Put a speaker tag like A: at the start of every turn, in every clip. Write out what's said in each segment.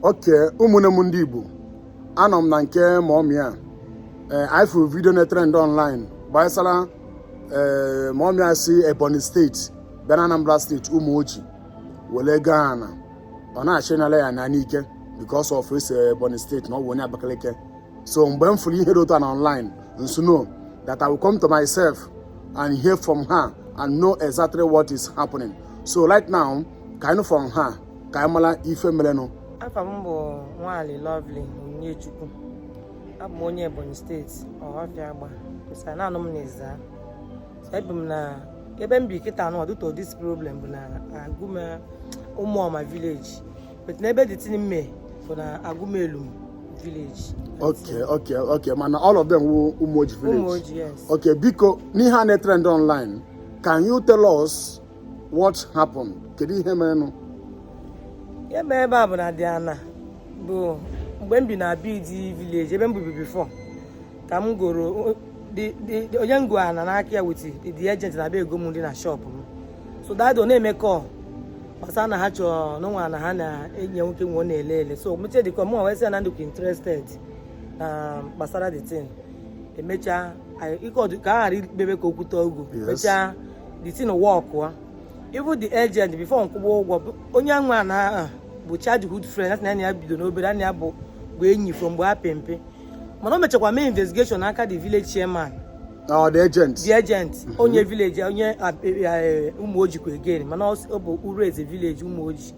A: Okay, ụmụnne m ndị Igbo, anọ m na nke maọmị a iFu video na trend online gbasara maọmị a si Ebony State bịa na Anambra State Umuoji wele gaa ana ọ na-achị n'ala ya na n'ike because of ese Ebony State na ọ bụ onye Abakaliki. So mgbe m fụrụ ihe dị otu na online nso know that I will come to myself and hear from her and know exactly what is happening. So right now ka anyị from her ka anyị mara ife merenụ.
B: Afa m bụ Nwali Lovely Onyechukwu. Abụ m onye Ebony State Ọhafịa Agba. Kwesịrị na anụ m na-eza. So ebi m na ebe m bi kịta anụ ọdụtụ this problem bụ na Agume Umuoma village. But n'ebe dị tini mme bụ na Agumelu village.
A: Okay. Man, all of them were Umuoji village.
B: Umuoji, yes.
A: Okay, Biko, niha ne trend online. Can you tell us what happened? Kedu ihe mere no?
B: Yeah, ebe a bụ na Diana bụ mgbe m bi na BD village ebe m bi before ka m goro onye ngo ana n'aka ya with the agent na be ego m dị na shop m. So that do na-eme call gbasara na ha chọrọ n'onwa na ha na-enye nwoke nwe na-ele so meche dị ka mụ wee sị na ndụ interested na gbasara the thing emecha ike ọdụ ka a ghara ikpebe ka okwute ogo mecha the thing work even the agent before nkwụgwọ ụgwọ onye nwe na bụ childhood friend na ya bido n'obere anya ya bụ enyi from mgbe ha pempe mana o mechakwa mee investigation n'aka the village chairman the agent onye village onye Umuoji kwa again mana ọ bụ Ureze village Umuoji.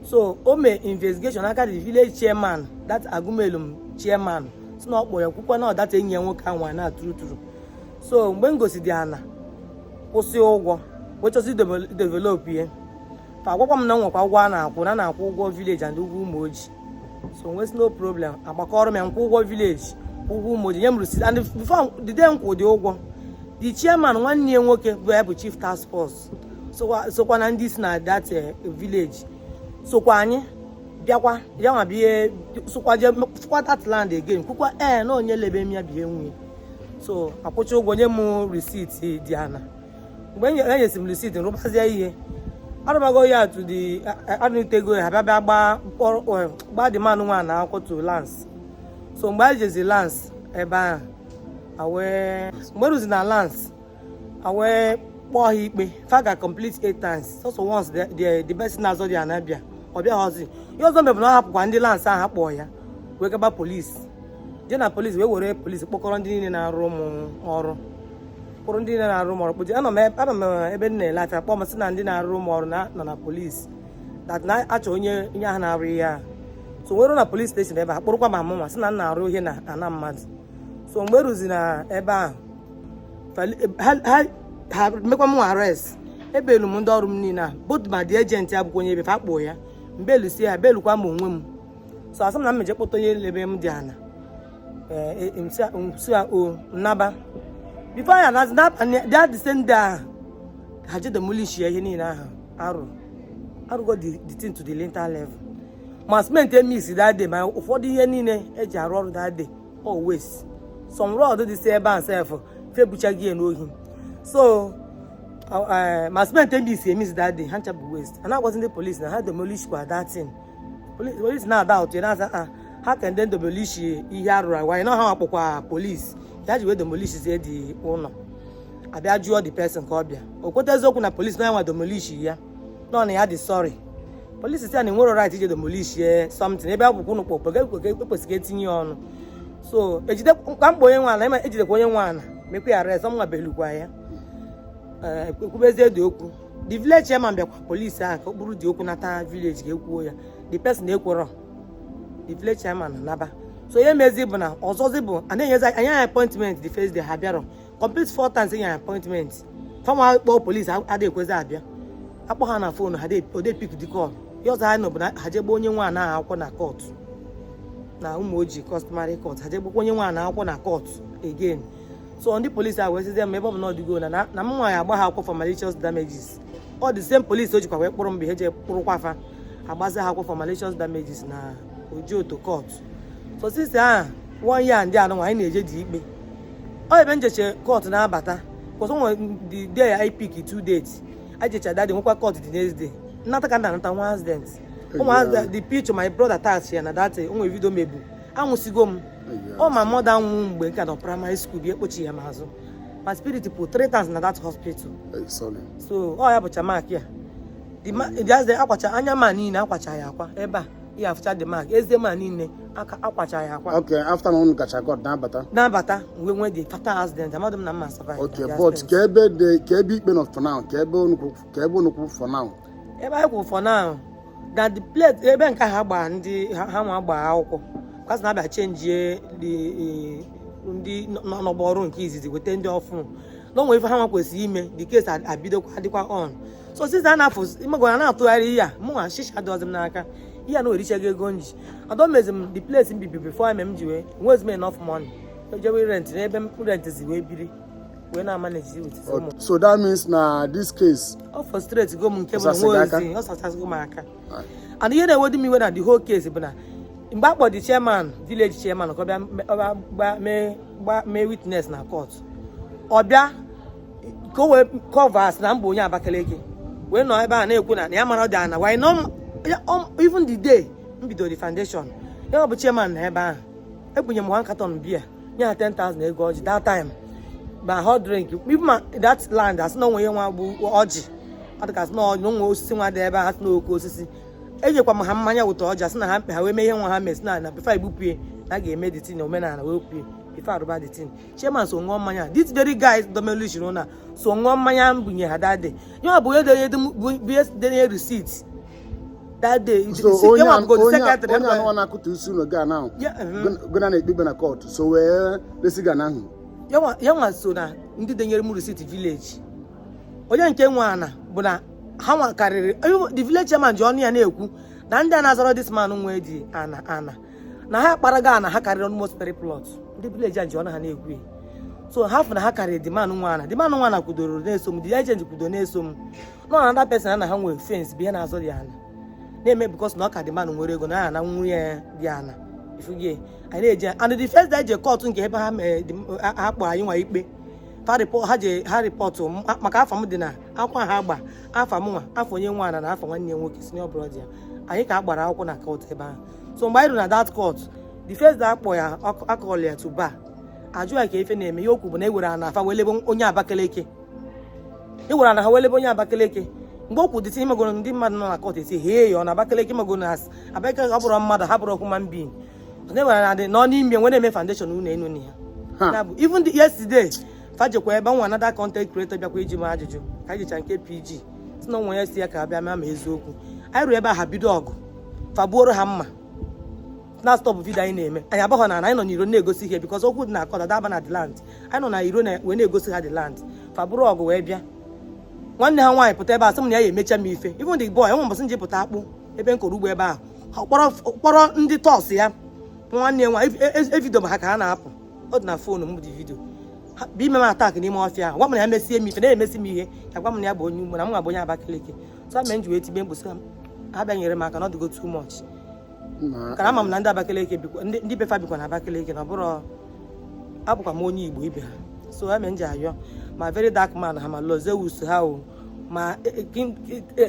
B: So o mee investigation n'aka the village chairman that Agumelu chairman si na ọ kpọrọ kwukwa na ọdata enyi ya nwoke anwa na turuturu. So mgbe m gosi dị ana kwụsị ụgwọ wechọzi develop ihe fa agwakwa m na nwekwa ụgwọ a na-akwụ ụgwọ village and ụgwọ Umuoji. So nwesi no problem agbakọrọ m nkwụ ụgwọ village ụgwọ Umuoji nye m receipt and before the day nkwụ dị ụgwọ the chairman nwanne ya nwoke bụ ya bụ chief task force sokwa na ndị si na that village sokwa anyị bịakwa ya nwa bie sokwa je fụkwa that land again kwukwa na onye lebe m ya bie nwe. So akwụcha ụgwọ nye m receipt dị ana mgbe enyesi m receipt nrụbazie ihe arụbago ya to the anụtego ha bịa gba dị manụ nwa na akwụkwọ to Lance. So mgbe anyị jezi Lance ebe ahụ mgbe ruzi na Lance awee kpọọ ha ikpe faga complete 8 times so once the person na-azọ dị anabịa ọ bịaghọzi ihe ọzọ mebụ na ọ hapụkwa ndị Lance ahụ kpọọ ya wee gaba polisi je na polisi wee were polisi kpọkọrọ ndị niile na-arụ ọrụ kpụrụ ndị niile na-arụ ọrụ kpụji anọ m ebe m na-ele afịa kpọọ masị na ndị na-arụ ọrụ nọ na polisi that na-achọ onye ahụ na-arụ ihe a. So nwere na police station ebe a kpụrụkwa ma mụnwa sị na m na-arụ ihe na ana mmadụ. So mgbe eruzi na ebe ahụ ha mekwa m arrest ebelu m ndị ọrụ m niile a both ma the agent ya bụkwa onye ebe fa kpụọ ya mbelu si ya belukwa m onwe m. So asị m na m meje kpọta onye lebe m dị ana nnaba before ya na that the same day ha je demolish ya ihe niile ahụ arụgo the thing to the lintel level. Masment emis that day ma ụfọdụ ihe niile eji arụ ọrụ that day always some road dị si ebe ahụ sef febuchaghị ya n'ohi. So masment emis that day ha ncha bụ waste and agwazi ndị police na ha demolish kwa that thing. Police na-ada ụtụ na-aza ha ka ndị demolish ihe arụrụ agwa na ha akpọkwa police ya ji wee demolish zie dị ụlọ abịa jụọ the person ka ọ bịa o kweta eziokwu na police na ya nwa demolish ya nọ na ya dị sorry. Police say na nwere right ije demolish something ebe akwụkwọ unu kpọkpọ ekwesịghị etinye ọnụ. So ejide ka mkpa onye nwaala ema ejidekwa onye nwaala mekwe arrest ọmụnwa belukwa ya ekwubezie dị okwu the village chairman bịakwa police ahụ ka o buru dị okwu nata village ga-ekwuo ya the person ekworo the village chairman naba. So ihe mezi bụ na ọzọzi bụ anaghịzi anya appointment the first day ha bịarọ complete 4 times enya appointment fama kpọọ police adịghị ekwezi abịa akpọ ha na phone ha ode pick the call ihe ọzọ ha nọ bụ na ha jegbe onye nwa na akwụkwọ na court na Umuoji customary court ha jegbekwa onye nwa na akwụkwọ na court again. So ndị police ahụ wee sizie m ebe ọ bụ na ọdịgo na m nwa ya agba ha akwụkwọ for malicious damages ọ the same police o jikwa wee kpụrụ mgbe ha je kpụrụkwa afa agbazi ha akwụkwọ for malicious damages na Ojoto court. So since 1 year ndị anụ anyị na-eje dị ikpe ọ ebe njeche court na-abata because nwe the day I pick 2 dates I jecha dadị nwekwa court the next day nnata ka nta nwa accident the picture my brother attached here na that onwe video mebu anwụsigo m my mother anwụ mgbe nke na primary school bi ekpochi ya mazụ my spirit put 3 times na that hospital so ya bụcha mark ya the akwacha anya ma niile akwacha ya akwa ebe a ya after the mark eze ma niile akwacha ya akwa.
A: Okay, after one kacha got nabata
B: when the fatal accident amadum na ma survive.
A: Okay, but kebe ikpe not for now kebe onukwu for now
B: ebe I go for now that the place ebe nka ha gba ndị ha nwa gba akwụkwọ because na abịa change the ndị n'ọgbọrụ nke izizi wete ndị ọfụ no nwe ife ha nwa kwesị ime the case abidokwa adịkwa on so since na afọ imegona na atụgharị ya mụ nwa shisha dozim n'aka ihe na orichago ego nji adomezim the place mbibi before m ji wee nwezi enough money ejewe rent n'ebe rent zi wee biri wee na manage with
A: so that means na this case
B: of frustrate go m nke bụ nwezi o sachasgo m aka and ihe na-ewodi m iwe na the whole case bụ na mgbe akpọ the chairman village chairman ka bịa mee witness na court ọ bịa ka o wee covers na mba onye Abakaliki wee nọ ebe a na-ekwu na ya mara dị ana why no even the day mbido the foundation ya bụ chairman na ebe ahụ ebunye m 1 carton beer nye 10,000 ego ọjị that time by hot drink even that land as no nwe nwa bụ ọjị adịka no nwe osisi nwa dị ebe ahụ na oke osisi ejekwa m ha mmanya wụta ọjị asị na ha mpe ha wee mee ihe nwa ha mesi na before igbupie na ga-eme the tin omenala wee pie before arụba the tin chairman so ṅụọ mmanya this very guys domelish na so ṅụọ mmanya mbunye ha that day ya bụ edenye receipt that day
A: so onye na-akụta isi unu ga now gona na ekpebe na court so wee lesiga na ahụ
B: ya nwa so na ndị denyere m receipt village onye nke nwa ana bụ na ha nwa karịrị the village chairman ji ọnụ ya na-ekwu na ndị a na-azọrọ this man nwe dị ana na ha kparaga ana ha karịrị almost 3 plots ndị village a ji ọnụ ha na-ekwu so half na ha karịrị the man nwa ana kwudoro na-eso m the agent kwudo na-eso m no another person na ha nwere fence bi ha na-azọ dị ana na-eme because na ọ ka dị man nwere ego na ana nwunye dị ana ifugie anyị na-eje and the first day je court nke ebe ha kpọ anyị nwa ikpe ha report maka afọ m dị na akwa ha gba afọ m nwa afọ onye nwa na afọ nwanne nwoke senior brother anyị ka agbara akwụkwọ na court ebe ahụ so mgbe anyị rụ na that court the first day akpọ ya akọlị ya to bar ajụ ya ka ife na-eme ya okwu bụ na ewere ana afa welebe onye Abakaliki ewere ana ha welebe onye Abakaliki mgbe okwu dị tinye megoro ndị mmadụ nọ na court esi hee ya ọ na Abakaliki megoro na Abakaliki ọ bụrụ mmadụ ha bụrụ human being na-ewere na dị nọ n'ime nwe na-eme foundation unu enu na ya even yesterday fajekwa ebe nwa another content creator bịakwa iji m ajụjụ ka anyị jicha nke PG si na nwa ya si ya ka abịa ma eziokwu anyị rụrụ ebe a ha bido ọgụ fagbuoro ha mma na stop video anyị na-eme anyị abaghọ na anyị nọ n'iro na-egosi ihe because okwu dị na akọda daba na the land anyị nọ na iro wee na-egosi ha the land faburu ọgụ wee bịa nwanne ha nwaanyị pụta ebe a sị m na ya emecha m ife even the boy enwe mbọsị nji pụta akpụ ebe nkọrọ ugbo ebe ahụ kpọrọ ndị tọs ya nwanne ya nwa evidio ma ha ka ha na-apụ ọ dị na foonu m dị vidio bụ ime m atak n'ime ọfịa ahụ gwa m na ya mesie m ife na-emesi m ihe ka gwa m na ya bụ onye ugbo na m nwa bụ onye Abakaliki so me nji wee tigbe mkpụsị ha bịanyere m aka na ọ dịgo too much kana ama m na ndị Abakaliki ndị befa bikwa na Abakaliki na bụrụ abụkwa m onye Igbo ibe ha so ha me nji ayọ ma very dark man ha ma Lozewus ha o ma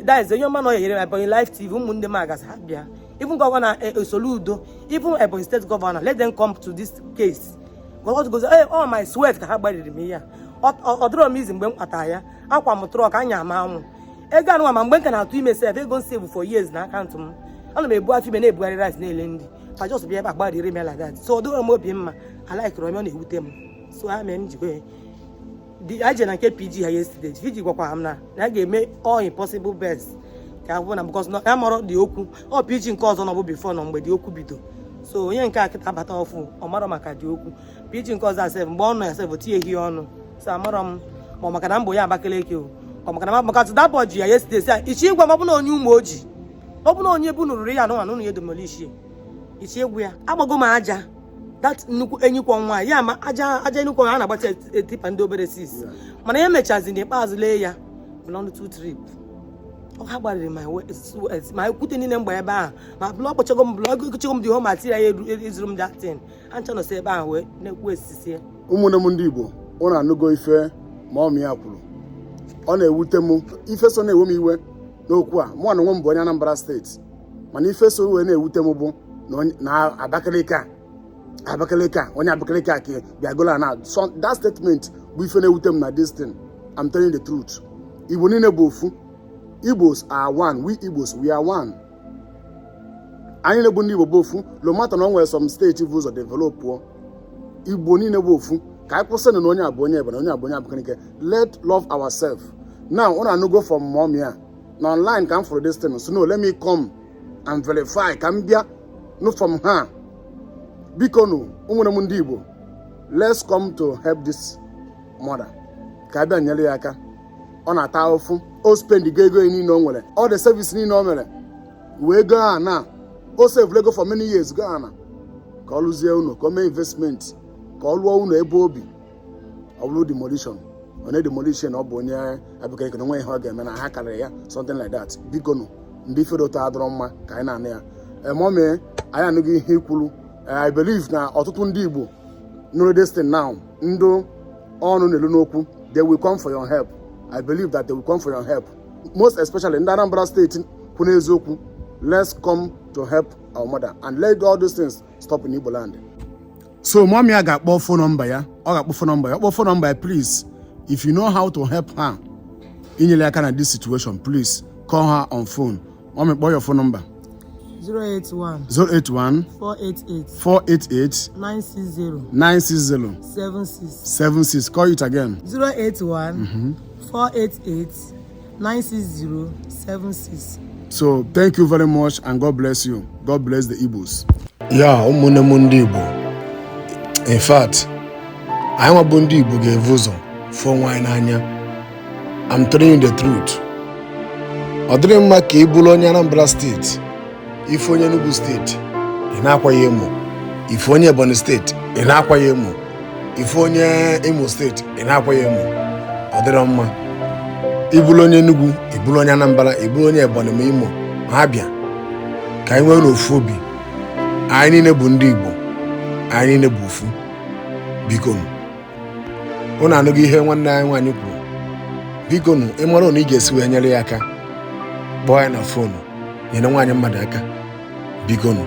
B: that is onye ọma na ọ yere Ebonyi Live TV ụmụnne m agasị ha bịa even Governor Soludo even Ebonyi State Governor let them come to this case God goes oh my sweat ka ha gbariri m ya ọ dịrọ m izi mgbe m kpata ya akwa m trọk anya ma anwụ ego anụnwa ma mgbe m ka na-atụ ime sef ego save for years na akaụntụ m ana m ebu afọ ime na-ebugharị rice na-ele ndị ka just bịa ebe agbariri m like that so ọ dịrọ m obi mma alaikịrị ọ na-ewute m so ha mee m jikwe aje na nke PG ha yesterday PG gwakwa m na ya ga-eme all impossible best ka abụ na because ya mọrọ dị okwu ọ PG nke ọzọ nọ bụ before nọ mgbe dị okwu bido so onye nke a kịta abata ọfụ ọ marọ maka dị okwu PG nke ọzọ asef mgbe ọ nọ ya sef tinye ihe ọnụ so amarọ m ma maka na mbụ ya Abakaliki o ọ maka na maka tụdabọ ji ya yesterday si ichi ịgwa m ọ bụ na onye Umuoji ọ bụ na onye bụ nụrụ ya anụnwa n'ụlọ ya Idemili ichi egwu ya agbago m aja that nnukwu enyikwo nwa ya ma aja nnukwu ha na-agbata etipa ndị obere sis mana ya mechazi n'ikpeazụ lee ya blond two trip ọ ha gbarịrị ma ekwute niile mgbe ebe ahụ ma blọ kpọchago m blọ gochego m dị home atiri ya ezuru m datin ancha nọsị ebe ahụ wee na-ekwu esisi
A: ụmụnne m ndị Igbo ọ na-anụgo ife ma ọ ya kwuru ọ na-ewute m ife so na-ewe m iwe n'okwu a mụ na onwe m bụ onye Anambra steeti mana ife so wee na-ewute m bụ na Abakaliki onye Abakaliki a ka bịagola na that statement bụ ife na-ewute m na this thing. I'm telling the truth. Igbo niile bụ ofu. Igbos are one. We Igbos, we are one. Anyị na-ebu ndị Igbo bụ ofu. No matter na o nwere some state ụzọ develop Igbo niile bụ ofu. Ka anyị kwụsị na onye abụ onye Ebonyi, onye abụ onye Abakaliki. Let love ourselves. Now, when I no go from mom here, now online come for this thing. So no, let me come and verify. Come here, no from her. Because no, ndị Igbo. Let's come to help this mother. Ka abịa nyere ya aka. Ọ na-ata ahụhụ. O spend ego niile o nwere. All the service niile o mere. Wee go na. O save lego for many years go na. Ka ọ lụzie unu, ka o mee investment. Ka ọ lụọ unu ebe obi. Ọ bụrụ demolition. Onye demolition ọ bụ onye Abakaliki na nwe ihe ọ ga-eme na ha karịrị ya something like that. Biko nụ ndị ife ụtọ adọrọ mma ka anyị na-anụ ya. Mọmị anyị anụghị ihe ikwulu. I believe na ọtụtụ ndị Igbo nụrụ this thing now. Ndụ ọnụ n'elu n'okwu, they will come for your help. I believe that they will come for your help. Most especially in Anambra State, kwụ n'eziokwu. Let's come to help our mother and let all these things stop in Igbo land. So mommy I ga-akpọ phone number ya. Ọ ga-akpọ phone number ya. Kpọ phone number ya, please. If you know how to help her inyere aka na this situation, please call her on phone. Mommy, kpọ your phone number.
B: 081
A: 488 960 76. Call it again.
B: 081 488 960 76.
A: So thank you very much and God bless you. God bless the Igbos. Yeah, ụmụnne m ndị Igbo. In fact, anyị nwa bụ ndị Igbo ga-evu ụzọ fụọ nwaanyị n'anya. I'm telling you the truth. Ọ dịrị mma ka ị bụrụ onye Anambra State, ife onye Enugu State, ị na-akwa ya emo. Ife onye Ebony State, ị na-akwa ya emo. Ife onye Imo State, ị na-akwa ya emo. Ọ dịrị mma. Ị bụrụ onye Enugu, ị bụrụ onye Anambra, ị bụrụ onye Ebony ma Imo, ma Abia. Ka anyị nwee n'ofu obi. Anyị niile bụ ndị Igbo. Anyị niile bụ ofu. Biko nụ. Unu anụghị ihe nwanne anyị nwaanyị kwuru. Biko nụ, ị mara na ị ga-esi wee nyere ya aka. Kpọọ ya na fonu, nyere nwaanyị mmadụ aka. Biko nụ.